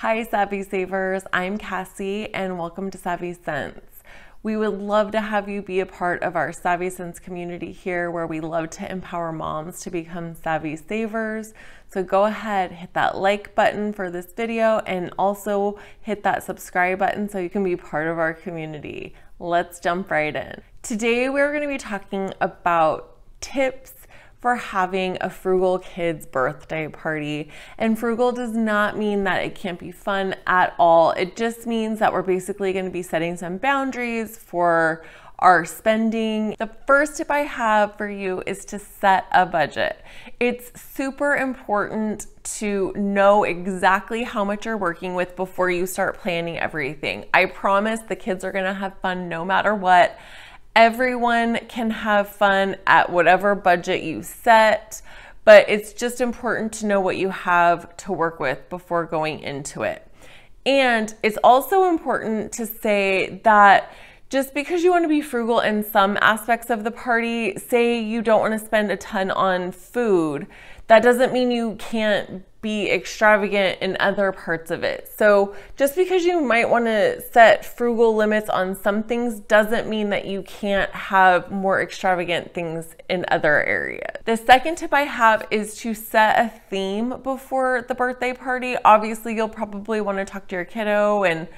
Hi Savvy Savers, I'm Cassie and welcome to Savvy Sense. We would love to have you be a part of our Savvy Sense community here where we love to empower moms to become savvy savers. So go ahead, hit that like button for this video and also hit that subscribe button so you can be part of our community. Let's jump right in. Today we're going to be talking about tips for having a frugal kid's birthday party. And frugal does not mean that it can't be fun at all. It just means that we're basically going to be setting some boundaries for our spending. The first tip I have for you is to set a budget. It's super important to know exactly how much you're working with before you start planning everything. I promise the kids are going to have fun no matter what. Everyone can have fun at whatever budget you set, but it's just important to know what you have to work with before going into it. And it's also important to say that just because you want to be frugal in some aspects of the party, say you don't want to spend a ton on food, that doesn't mean you can't be extravagant in other parts of it. So just because you might want to set frugal limits on some things doesn't mean that you can't have more extravagant things in other areas. The second tip I have is to set a theme before the birthday party. Obviously, you'll probably want to talk to your kiddo and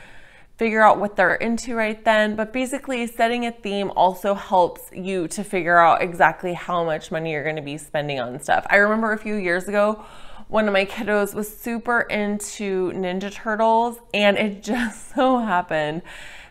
figure out what they're into right then, but basically setting a theme also helps you to figure out exactly how much money you're going to be spending on stuff. I remember a few years ago, one of my kiddos was super into Ninja Turtles, and it just so happened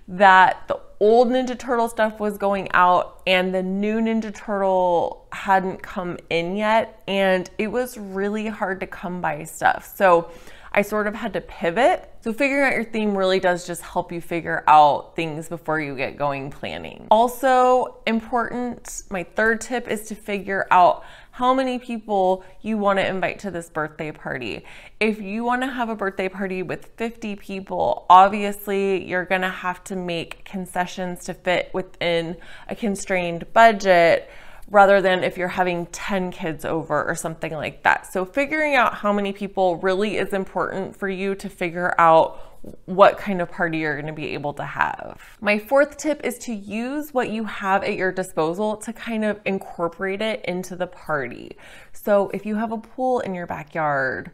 that the old Ninja Turtle stuff was going out and the new Ninja Turtle hadn't come in yet, and it was really hard to come by stuff. So I sort of had to pivot. So figuring out your theme really does just help you figure out things before you get going planning. Also important, my third tip is to figure out how many people you want to invite to this birthday party. If you want to have a birthday party with 50 people, obviously you're going to have to make concessions to fit within a constrained budget, rather than if you're having 10 kids over or something like that. So figuring out how many people really is important for you to figure out what kind of party you're going to be able to have. My fourth tip is to use what you have at your disposal to kind of incorporate it into the party. So if you have a pool in your backyard,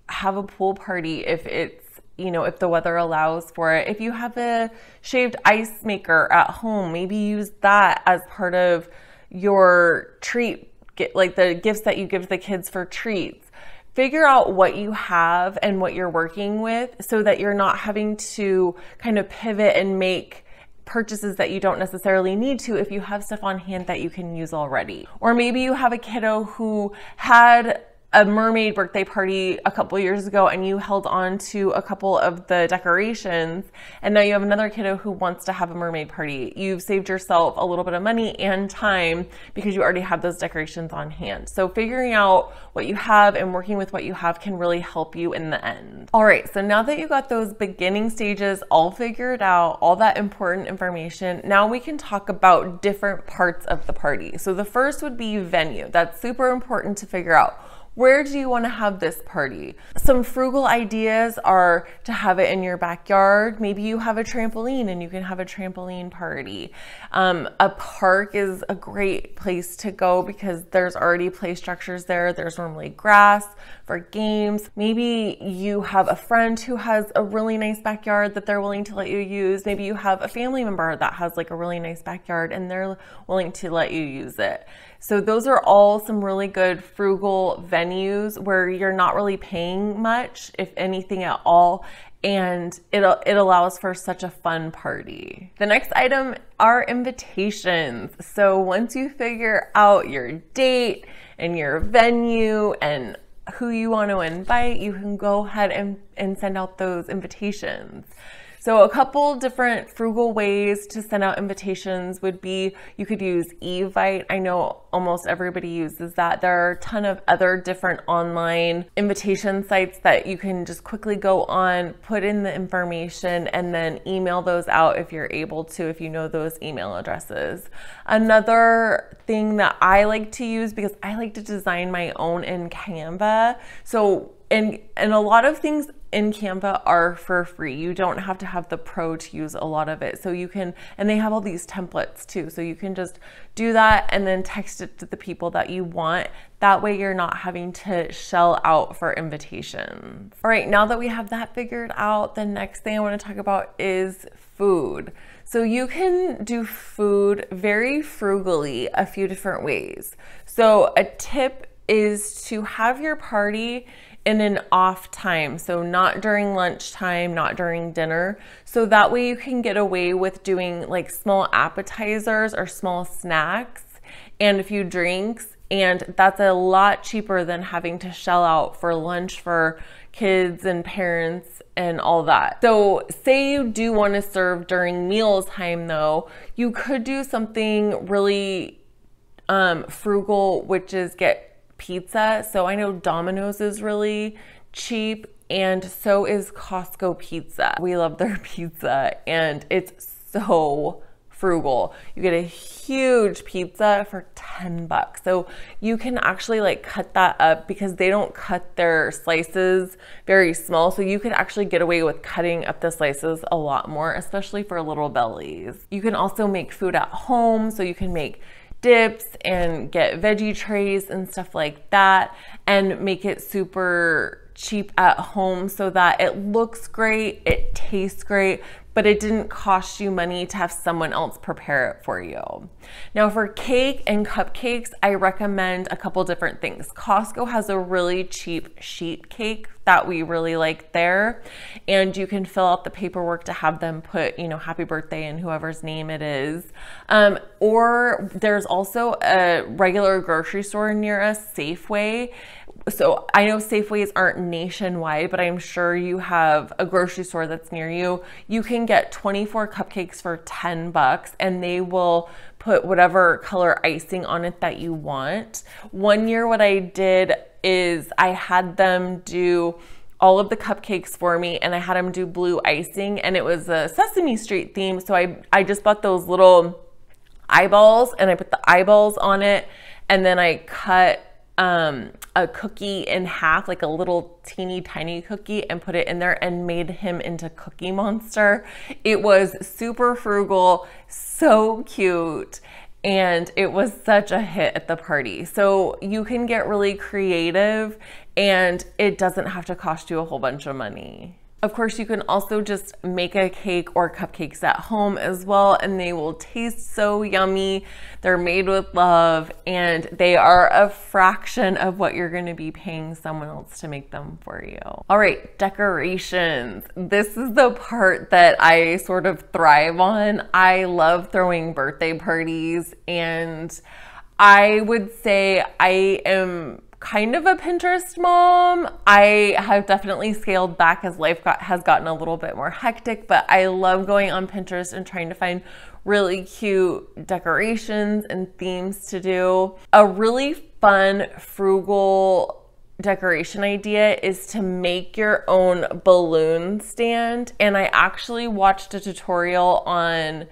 have a pool party if it's, if the weather allows for it. If you have a shaved ice maker at home, maybe use that as part of your treat, like the gifts that you give the kids for treats. Figure out what you have and what you're working with so that you're not having to kind of pivot and make purchases that you don't necessarily need to if you have stuff on hand that you can use already. Or maybe you have a kiddo who had a mermaid birthday party a couple years ago and you held on to a couple of the decorations, and now you have another kiddo who wants to have a mermaid party. You've saved yourself a little bit of money and time because you already have those decorations on hand. So figuring out what you have and working with what you have can really help you in the end. All right, so now that you got those beginning stages all figured out, all that important information, now we can talk about different parts of the party. So the first would be venue. That's super important to figure out. Where do you want to have this party? Some frugal ideas are to have it in your backyard. Maybe you have a trampoline and you can have a trampoline party. A park is a great place to go because there's already play structures there. There's normally grass for games. Maybe you have a friend who has a really nice backyard that they're willing to let you use. Maybe you have a family member that has like a really nice backyard and they're willing to let you use it. So those are all some really good frugal venues where you're not really paying much, if anything at all, and it allows for such a fun party. The next item are invitations. So once you figure out your date and your venue and who you want to invite, you can go ahead and send out those invitations. So a couple different frugal ways to send out invitations would be, you could use Evite. I know almost everybody uses that. There are a ton of other different online invitation sites that you can just quickly go on, put in the information, and then email those out if you're able to, if you know those email addresses. Another thing that I like to use, because I like to design my own in Canva. So and a lot of things in Canva are for free. You don't have to have the pro to use a lot of it. So you can, and they have all these templates too. So you can just do that and then text it to the people that you want. That way you're not having to shell out for invitations. All right, now that we have that figured out, the next thing I want to talk about is food. So you can do food very frugally a few different ways. So a tip is to have your party in an off time. So not during lunchtime, not during dinner. So that way you can get away with doing like small appetizers or small snacks and a few drinks. And that's a lot cheaper than having to shell out for lunch for kids and parents and all that. So say you do want to serve during meals time though, you could do something really frugal, which is get pizza. So I know Domino's is really cheap and so is Costco pizza. We love their pizza and it's so frugal. You get a huge pizza for 10 bucks. So you can actually like cut that up because they don't cut their slices very small. So you could actually get away with cutting up the slices a lot more, especially for little bellies. You can also make food at home. So you can make dips and get veggie trays and stuff like that and make it super cheap at home so that it looks great, it tastes great, but it didn't cost you money to have someone else prepare it for you. Now for cake and cupcakes, I recommend a couple different things. Costco has a really cheap sheet cake that we really like there. And you can fill out the paperwork to have them put, you know, happy birthday and whoever's name it is. Or there's also a regular grocery store near us, Safeway. So I know Safeways aren't nationwide, but I'm sure you have a grocery store that's near you. You can get 24 cupcakes for 10 bucks and they will put whatever color icing on it that you want. One year what I did is I had them do all of the cupcakes for me and I had them do blue icing and it was a Sesame Street theme. So I just bought those little eyeballs and I put the eyeballs on it and then I cut a cookie in half, like a little teeny tiny cookie, and put it in there and made him into Cookie Monster. It was super frugal, so cute, and it was such a hit at the party. So you can get really creative and it doesn't have to cost you a whole bunch of money. Of course, you can also just make a cake or cupcakes at home as well, and they will taste so yummy. They're made with love, and they are a fraction of what you're going to be paying someone else to make them for you. All right, decorations. This is the part that I sort of thrive on. I love throwing birthday parties, and I would say I am kind of a Pinterest mom. I have definitely scaled back as life has gotten a little bit more hectic, but I love going on Pinterest and trying to find really cute decorations and themes to do. A really fun, frugal decoration idea is to make your own balloon stand. And I actually watched a tutorial on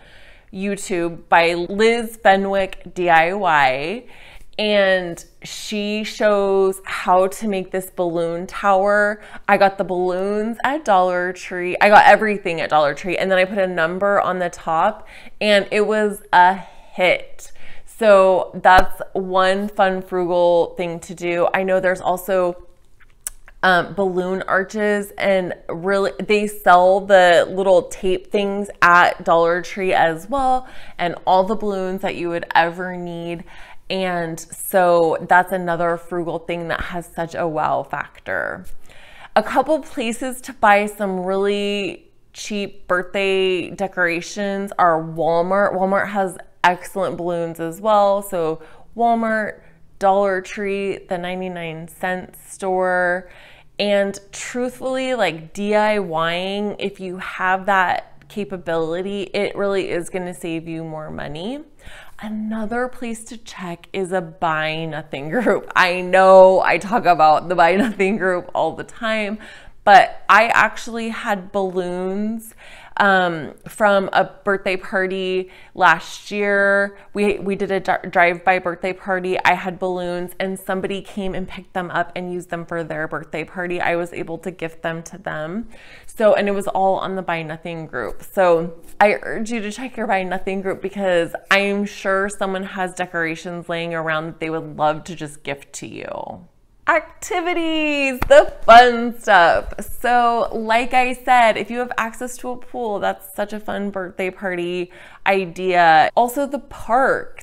YouTube by Liz Fenwick DIY. And she shows how to make this balloon tower. I got the balloons at Dollar Tree. I got everything at Dollar Tree. And then I put a number on the top and it was a hit. So that's one fun, frugal thing to do. I know there's also balloon arches, and really they sell the little tape things at Dollar Tree as well, and all the balloons that you would ever need. And so that's another frugal thing that has such a wow factor. A couple places to buy some really cheap birthday decorations are Walmart. Walmart has excellent balloons as well. So Walmart, Dollar Tree, the 99-cent store. And truthfully, like DIYing, if you have that capability, it really is going to save you more money. Another place to check is a Buy Nothing group. I know I talk about the Buy Nothing group all the time, but I actually had balloons from a birthday party last year. We did a drive-by birthday party. I had balloons and somebody came and picked them up and used them for their birthday party. I was able to gift them to them. So, and it was all on the Buy Nothing group. So I urge you to check your Buy Nothing group because I'm sure someone has decorations laying around that they would love to just gift to you. Activities, the fun stuff. So like I said, if you have access to a pool, that's such a fun birthday party idea. Also the park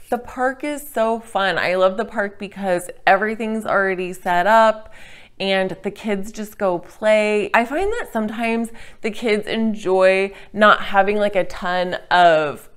is so fun. I love the park because everything's already set up and the kids just go play. I find that sometimes the kids enjoy not having like a ton of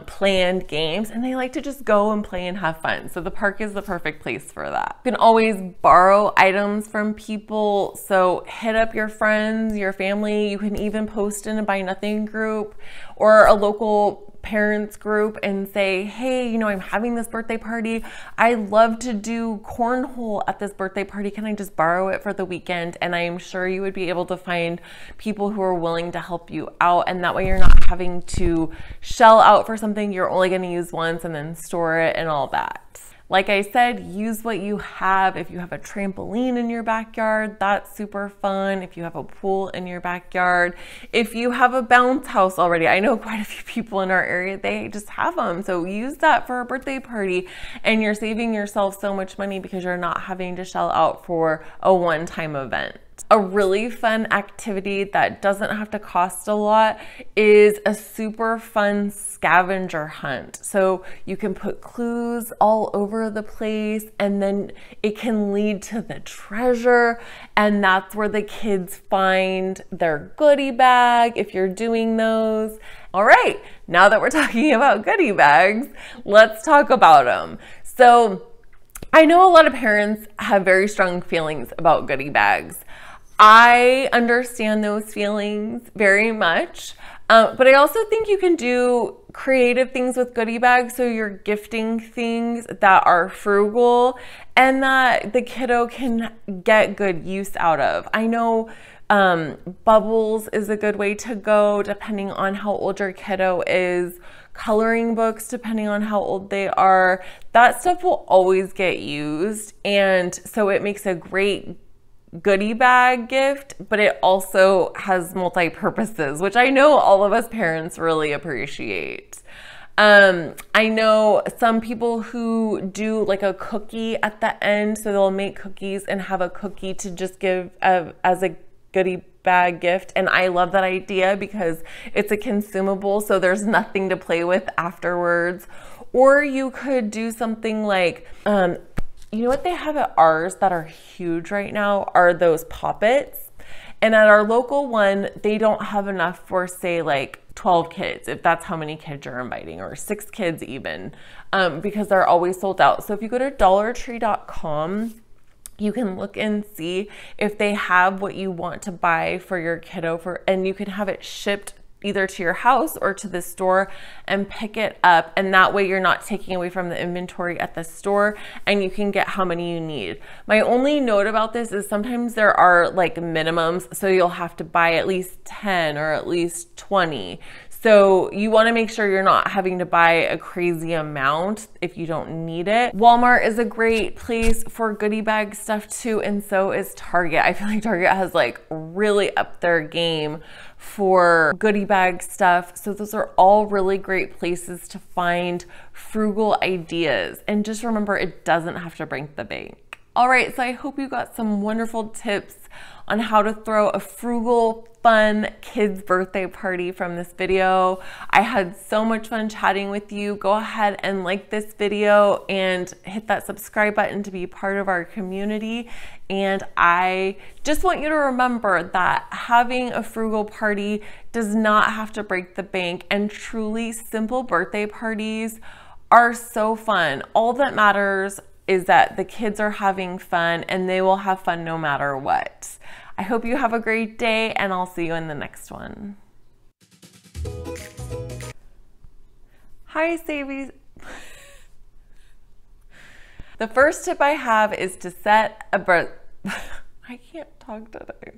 planned games and they like to just go and play and have fun. So the park is the perfect place for that. You can always borrow items from people. So hit up your friends, your family. You can even post in a Buy Nothing group or a local parents group and say, hey, you know, I'm having this birthday party. I love to do cornhole at this birthday party. Can I just borrow it for the weekend? And I'm sure you would be able to find people who are willing to help you out. And that way you're not having to shell out for something you're only going to use once and then store it and all that. Like I said, use what you have. If you have a trampoline in your backyard, that's super fun. If you have a pool in your backyard, if you have a bounce house already, I know quite a few people in our area, they just have them. So use that for a birthday party and you're saving yourself so much money because you're not having to shell out for a one-time event. A really fun activity that doesn't have to cost a lot is a super fun scavenger hunt. So you can put clues all over the place and then it can lead to the treasure, and that's where the kids find their goodie bag if you're doing those. All right, now that we're talking about goodie bags, let's talk about them. So I know a lot of parents have very strong feelings about goodie bags. I understand those feelings very much, but I also think you can do creative things with goodie bags. So you're gifting things that are frugal and that the kiddo can get good use out of. I know bubbles is a good way to go depending on how old your kiddo is. Coloring books, depending on how old they are. That stuff will always get used, and so it makes a great goodie bag gift, but it also has multi-purposes, which I know all of us parents really appreciate. I know some people who do like a cookie at the end, so they'll make cookies and have a cookie to just give as a goodie bag gift, and I love that idea because it's a consumable, so there's nothing to play with afterwards. Or you could do something like you know what they have at ours that are huge right now are those poppets. And at our local one, they don't have enough for, say, like 12 kids, if that's how many kids you're inviting, or 6 kids even, because they're always sold out. So if you go to dollartree.com, you can look and see if they have what you want to buy for your kiddo, and you can have it shipped either to your house or to the store and pick it up, and that way you're not taking away from the inventory at the store and you can get how many you need. My only note about this is sometimes there are like minimums, so you'll have to buy at least 10 or at least 20. So you want to make sure you're not having to buy a crazy amount if you don't need it. Walmart is a great place for goodie bag stuff too, and so is Target. I feel like Target has like really upped their game for goodie bag stuff. So those are all really great places to find frugal ideas. And just remember, it doesn't have to break the bank. All right, so I hope you got some wonderful tips on how to throw a frugal, fun kids' birthday party from this video. I had so much fun chatting with you. Go ahead and like this video and hit that subscribe button to be part of our community. And I just want you to remember that having a frugal party does not have to break the bank, and truly simple birthday parties are so fun. All that matters is that the kids are having fun, and they will have fun no matter what. I hope you have a great day, and I'll see you in the next one. Hi, Savies. The first tip I have is to set a I can't talk today.